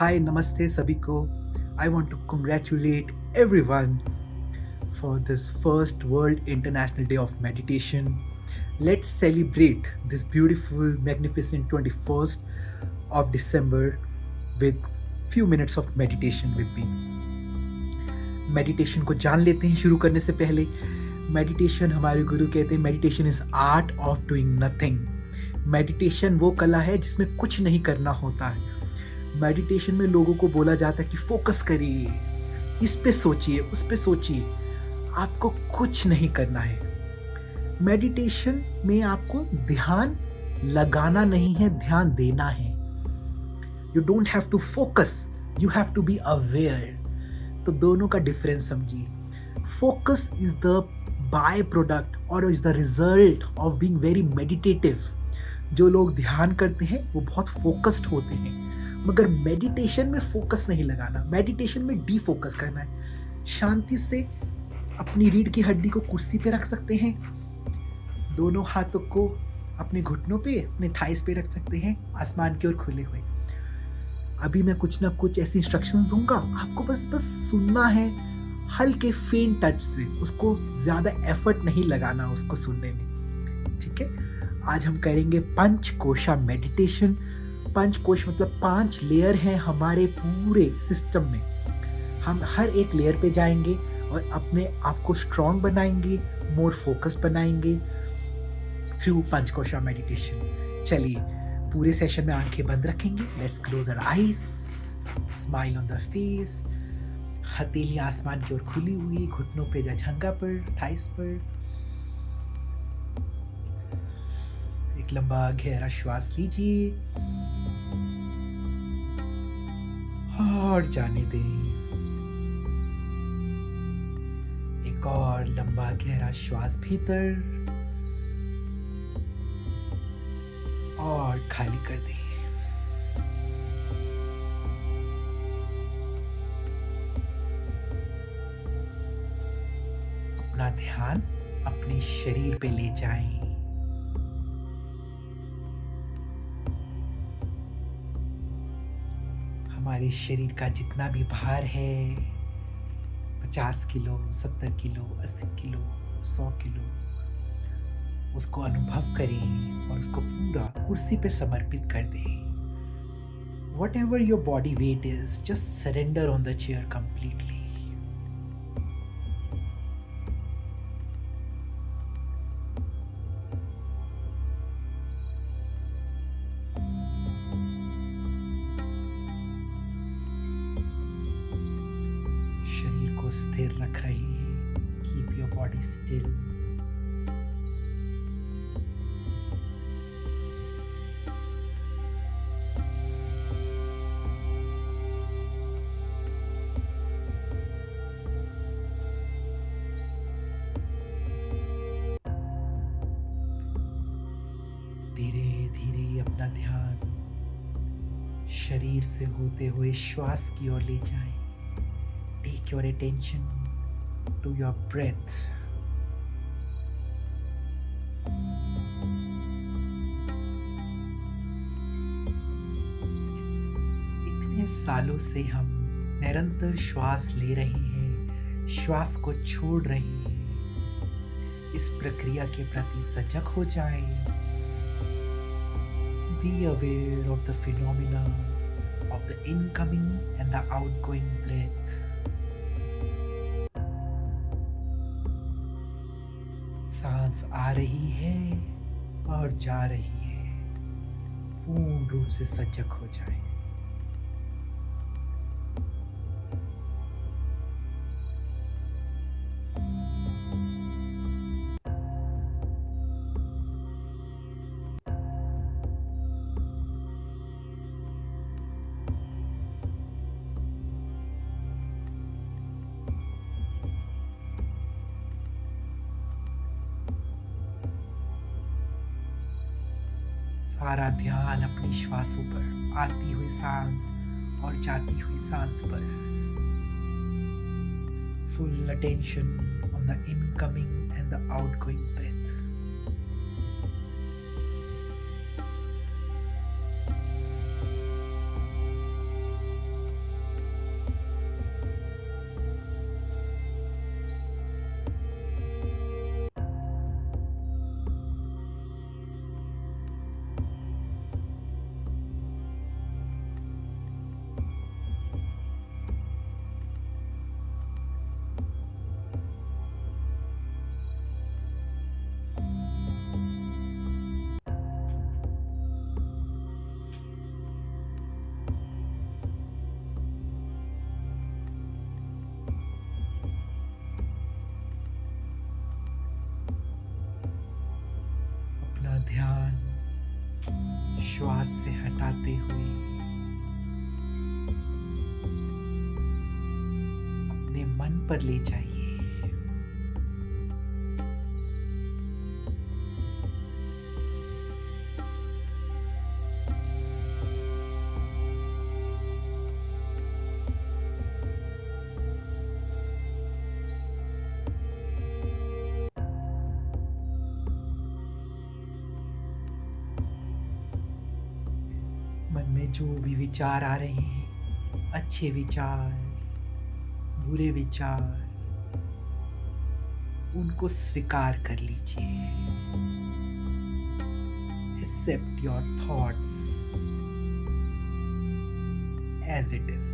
हाय नमस्ते सभी को। I want to congratulate everyone for this first World International Day of Meditation. Let's celebrate this beautiful, magnificent 21st of December with few minutes of meditation with me. Meditation को जान लेते हैं शुरू करने से पहले। मेडिटेशन हमारे गुरु कहते हैं meditation is art of doing nothing. Meditation वो कला है जिसमें कुछ नहीं करना होता है। मेडिटेशन में लोगों को बोला जाता है कि फोकस करिए, इस पे सोचिए, उस पे सोचिए, आपको कुछ नहीं करना है। मेडिटेशन में आपको ध्यान लगाना नहीं है, ध्यान देना है। You don't have to focus, you have to be aware. तो दोनों का डिफरेंस समझिए। Focus is the by product और is the result of being very meditative. जो लोग ध्यान करते हैं वो बहुत फोकस्ड होते हैं, मगर मेडिटेशन में फोकस नहीं लगाना, मेडिटेशन में डी फोकस करना है। शांति से अपनी रीढ़ की हड्डी को कुर्सी पे रख सकते हैं, दोनों हाथों को अपने घुटनों पे, अपने थाइस पे रख सकते हैं, आसमान की ओर खुले हुए। अभी मैं कुछ ना कुछ ऐसी इंस्ट्रक्शंस दूंगा, आपको बस सुनना है, हल्के फेंट टच से, उसको ज्यादा एफर्ट नहीं लगाना उसको सुनने में, ठीक है। आज हम करेंगे पंचकोशा मेडिटेशन। पंचकोश मतलब 5 लेयर हैं हमारे पूरे सिस्टम में। हम हर एक लेयर पे जाएंगे और अपने आप को स्ट्रॉन्ग बनाएंगे, मोर फोकस बनाएंगे थ्रू पंचकोशा मेडिटेशन। चलिए पूरे सेशन में आंखें बंद रखेंगे। Let's close our eyes, smile on the face, हथेली आसमान की ओर खुली हुई, घुटनों पे या झंगा पर, थाइस पर। एक लंबा गहरा श्वास लीजिए और जाने दें। एक और लंबा गहरा श्वास भीतर और खाली कर दें। अपना ध्यान अपने शरीर पे ले जाएं। हमारे शरीर का जितना भी भार है, 50 किलो, 70 किलो, 80 किलो, 100 किलो, उसको अनुभव करें और उसको पूरा कुर्सी पे समर्पित कर दें। Whatever your body weight is, just surrender on the chair completely. शरीर को स्थिर रख रही है। Keep your body still. धीरे धीरे अपना ध्यान शरीर से होते हुए श्वास की ओर ले जाएं। Take your attention to your breath. इतने सालों से हम निरंतर श्वास ले रहे हैं, श्वास को छोड़ रहे हैं। इस प्रक्रिया के प्रति सजग हो जाएं। Be aware of the phenomena of the incoming and the outgoing breath. सांस आ रही है और जा रही है। पूर्ण रूप से सजग हो जाए। सारा ध्यान अपनी श्वासों पर, आती हुई सांस और जाती हुई सांस पर। Full attention on the incoming and the outgoing breath. श्वास से हटाते हुए अपने मन पर ले जाइए। मन में जो भी विचार आ रहे हैं, अच्छे विचार, बुरे विचार, उनको स्वीकार कर लीजिए। Accept your thoughts as it is.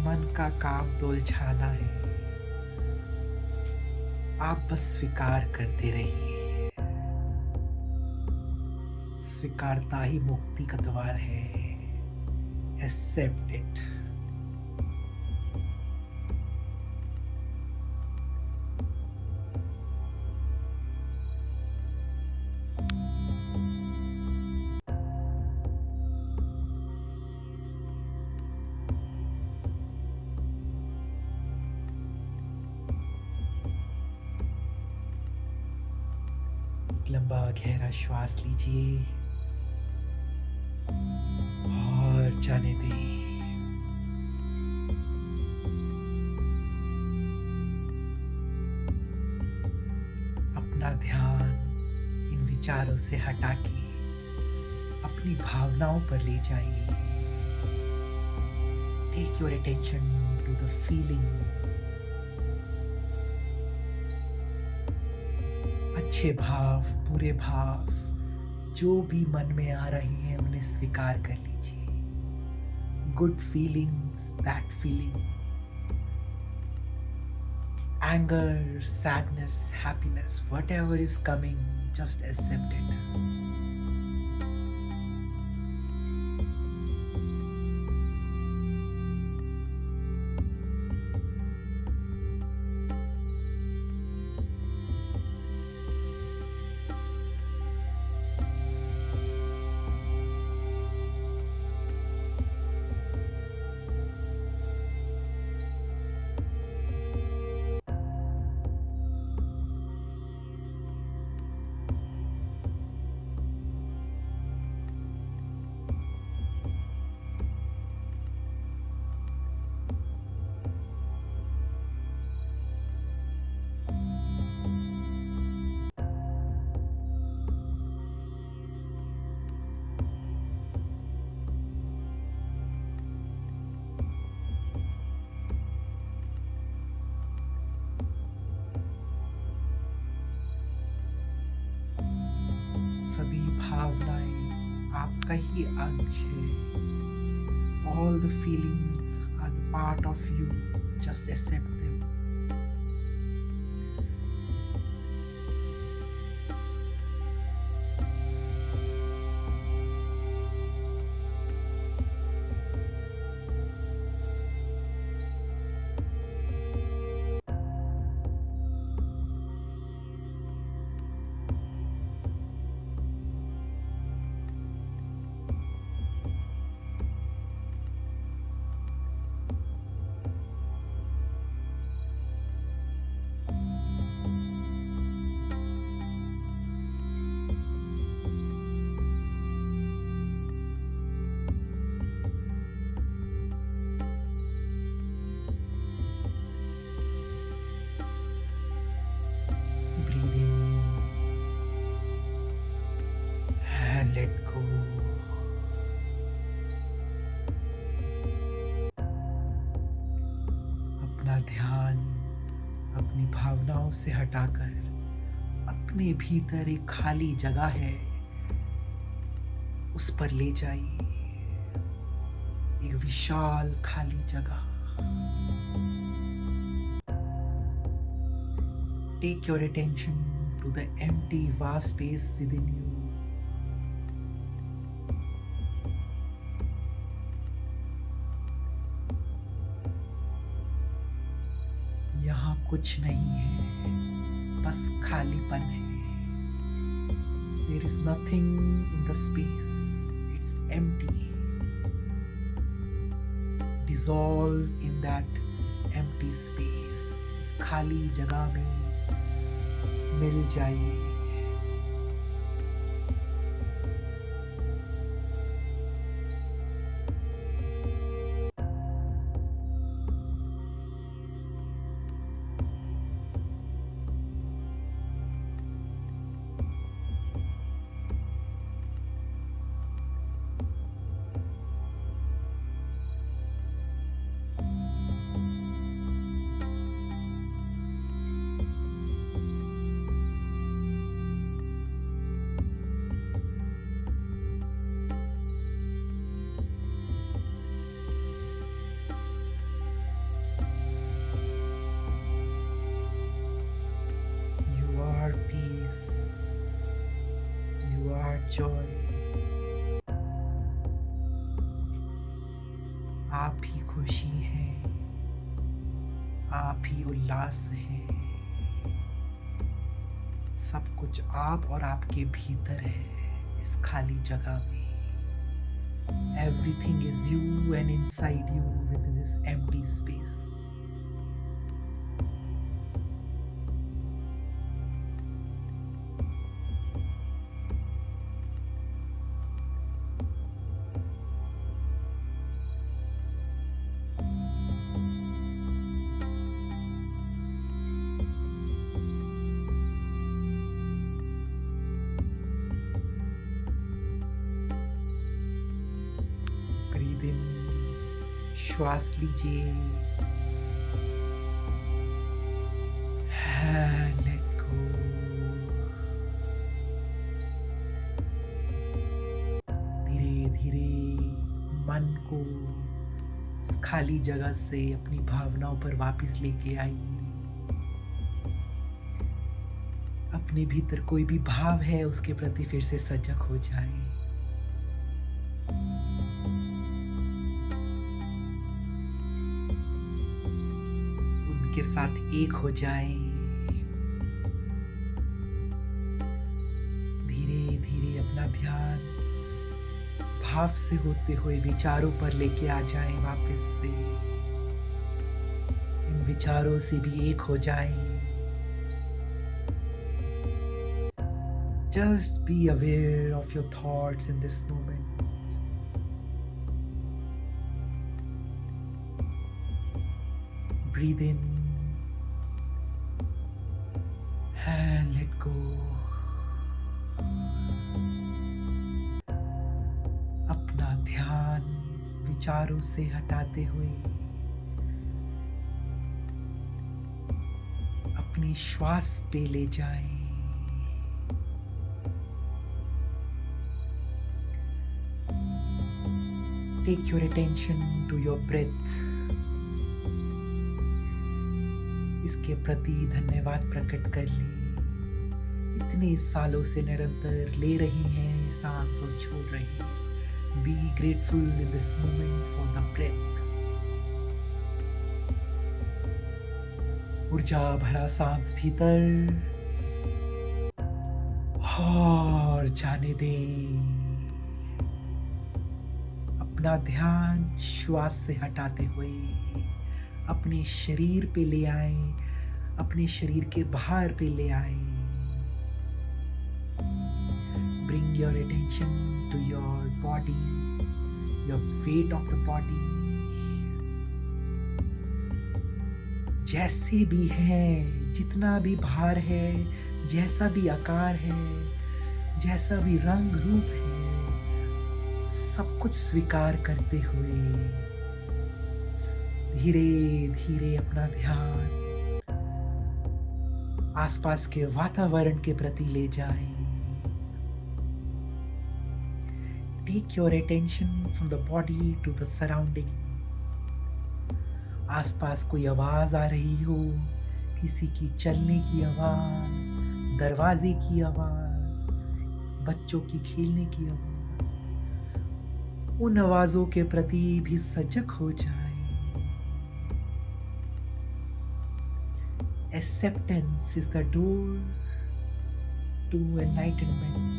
मन का काम तो उलझाना है, आप बस स्वीकार करते रहिए। स्वीकारता ही मुक्ति का द्वार है। Accept it. एक लंबा गहरा श्वास लीजिए और जाने दें। अपना ध्यान इन विचारों से हटा के अपनी भावनाओं पर ले जाइए। Take your attention to the feelings. अच्छे भाव, बुरे भाव, जो भी मन में आ रहे हैं उन्हें स्वीकार कर लीजिए। Good feelings, bad feelings, anger, sadness, happiness, whatever is coming, just accept it. सभी भावनाएं आपका ही अंश है। All the feelings are the part of you. Just accept them. अपना ध्यान अपनी भावनाओं से हटाकर अपने भीतर एक खाली जगह है उस पर ले जाइए। एक विशाल खाली जगह। Take your attention to the empty vast space within you. कुछ नहीं है, बस खालीपन है. There is nothing in the space, it's empty. Dissolve in that empty space. उस खाली जगह में मिल जाइए. You are peace. You are joy. आप ही खुशी हैं, आप ही उल्लास हैं. सब कुछ आप और आपके भीतर है, इस खाली जगह में. Everything is you and inside you with this empty space. Breathe in, श्वास लीजिए. Let go. धीरे धीरे मन को इस खाली जगह से अपनी भावनाओं पर वापस लेके आइए. अपने भीतर कोई भी भाव है उसके प्रति फिर से सजग हो जाए. के साथ एक हो जाएं. धीरे धीरे अपना ध्यान भाव से होते हुए विचारों पर लेके आ जाएं. वापस से इन विचारों से भी एक हो जाएं. Just be aware of your thoughts in this moment. Breathe in and let go. अपना ध्यान विचारों से हटाते हुए अपनी श्वास पे ले जाएं. Take your attention to your breath. इसके प्रति धन्यवाद प्रकट कर लें. इतने सालों से निरंतर ले रही हैं सांस और छोड़ रही हैं. Be grateful in this moment for the breath. ऊर्जा भरा सांस भीतर और जाने दें. अपना ध्यान श्वास से हटाते हुए अपने शरीर पे ले आए. अपने शरीर के बाहर पे ले आए. Bring your attention to your body, your weight of the body. जैसे भी है, जितना भी भार है, जैसा भी आकार है, जैसा भी रंग रूप है, सब कुछ स्वीकार करते हुए धीरे धीरे अपना ध्यान आसपास के वातावरण के प्रति ले जाएं. Take your attention from the body to the surroundings. आसपास कोई आवाज आ रही हो, किसी की चलने की आवाज, दरवाजे की आवाज, बच्चों की खेलने की आवाज, उन आवाजों के प्रति भी सजग हो जाए. Acceptance is the door to enlightenment.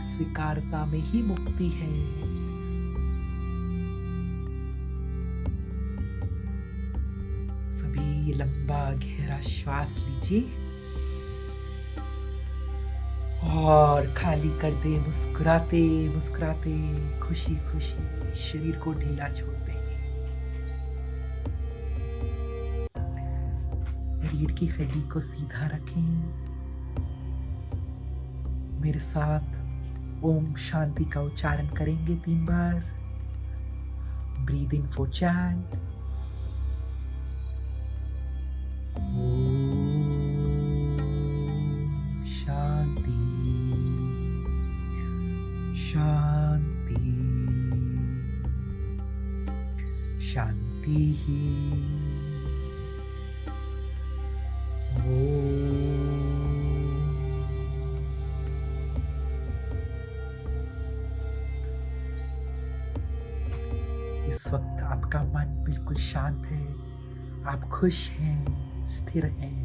स्वीकारता में ही मुक्ति है. सभी लंबा गहरा श्वास लीजिए और खाली कर दे मुस्कुराते मुस्कुराते, खुशी खुशी शरीर को ढीला छोड़ देंगे. रीढ़ की हड्डी को सीधा रखें. मेरे साथ ओम शांति का उच्चारण करेंगे 3 बार. Breathe in for chant. शांति शांति शांति ही. इस वक्त आपका मन बिल्कुल शांत है. आप खुश हैं, स्थिर हैं.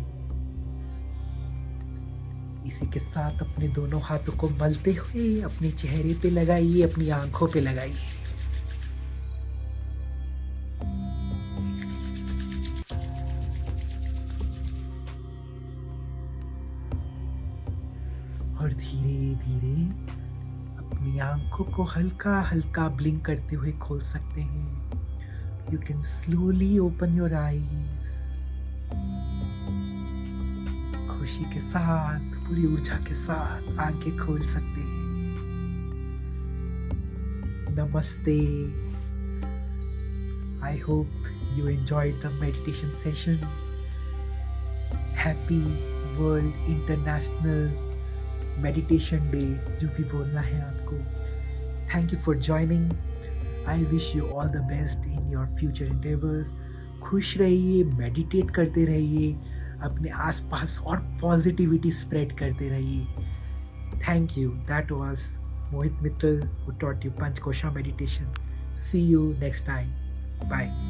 इसी के साथ अपने दोनों हाथों को मलते हुए अपने चेहरे पे लगाइए, अपनी आंखों पे लगाइए. और धीरे धीरे अपनी आंखों को हल्का हल्का ब्लिंक करते हुए खोल सकते हैं. You can slowly open your eyes. खुशी के साथ, पूरी ऊर्जा के साथ आंखें खोल सकते हैं. नमस्ते. I hope you enjoyed the meditation session. Happy World International Meditation Day, जो भी बोलना है आपको. Thank you for joining. I wish you all the best in your future endeavors. खुश रहिए, मेडिटेट करते रहिए, अपने आसपास और पॉजिटिविटी स्प्रेड करते रहिए. Thank you. That was Mohit Mittal who taught you Panchkosha meditation. See you next time. Bye.